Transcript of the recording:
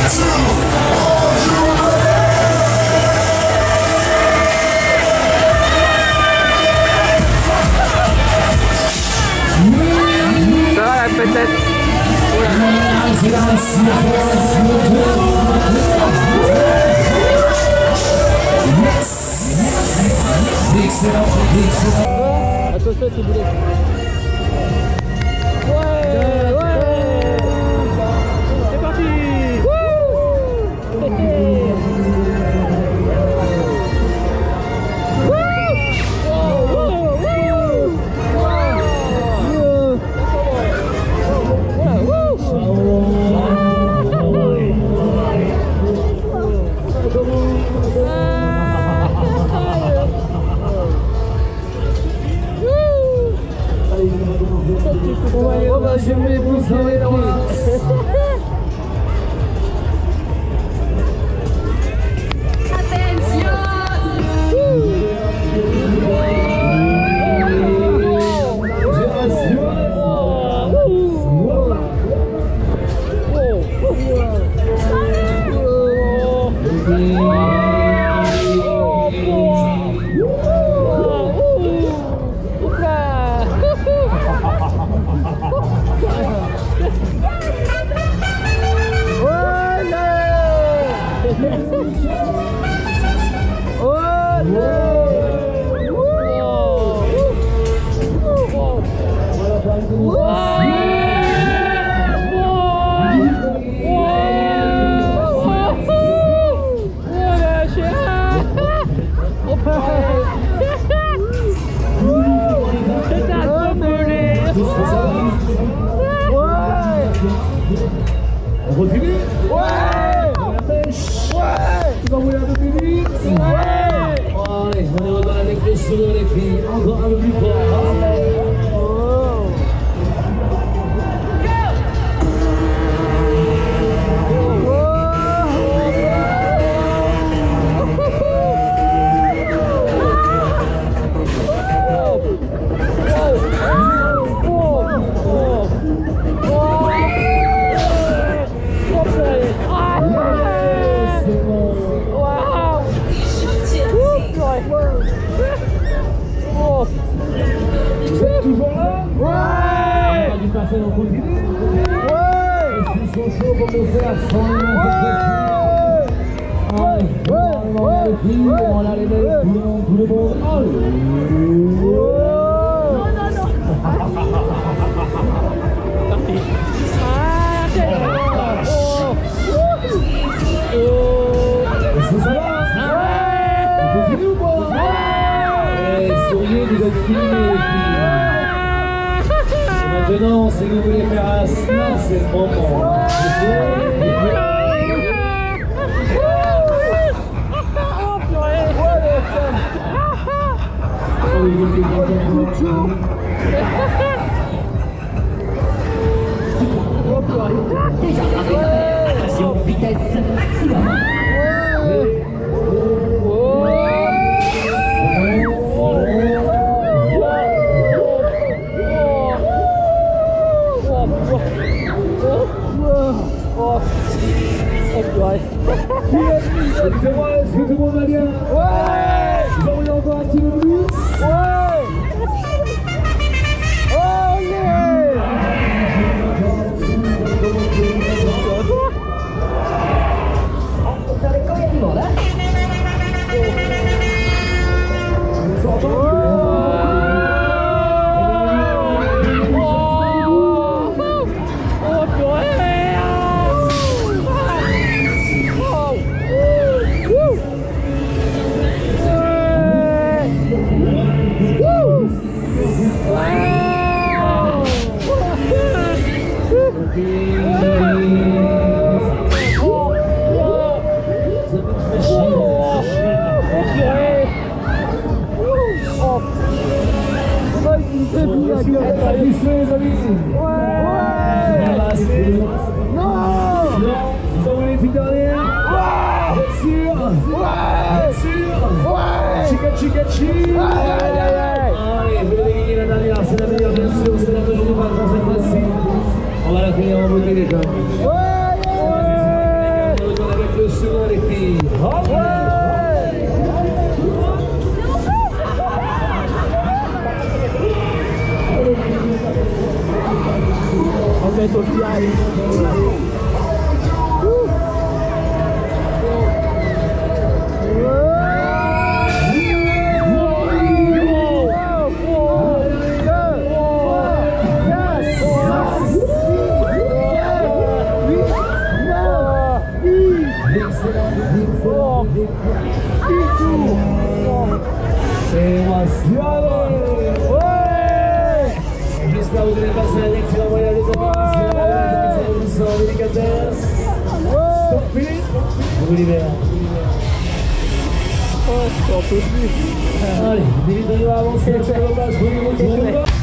Ça va la peut-être. Attention, tu boulet. Ouais, ouais. C'est parti. On va jamais pousser la On continue? Ouais! La pêche? Ouais! Tu vas rouler un peu plus vite? Ouais! Allez, on est revenu avec le sourire les filles, encore un peu plus fort. Vous êtes toujours là? Ouais! On a dit personne en continue? Ouais! Ils sont chauds pour nous faire sans on a les mecs, tout le monde. Est-ce que ça va? On continue ou pas? Souriez, vous êtes finis les filles. Maintenant, si vous voulez faire un snack, c'est le moment. Attention, vitesse maximum. Dites-moi, est-ce que tout le monde va bien? Ouais! Vous en voulez encore un petit peu plus? Ouais! Oh yeah! Vous savez quand il y a du monde, hein? Satisfait les amis? Ouais! Non! Vous en voulez une petite dernière? Ouais! Sûr? Ouais! Sûr? Ouais! Chica! Allez, je vais gagner la dernière, c'est la meilleure bien sûr, c'est la meilleure journée pour cette fois-ci. On va la finir en beauté les gars. Ouais! secondes les filles. On va être au final. J'espère que vous allez passer un excellent voyage les amis. Sans délicatesse. Stop Philippe. Je vous libère. Oh, j'en peux plus. Allez, vite de nous avancer. Je vous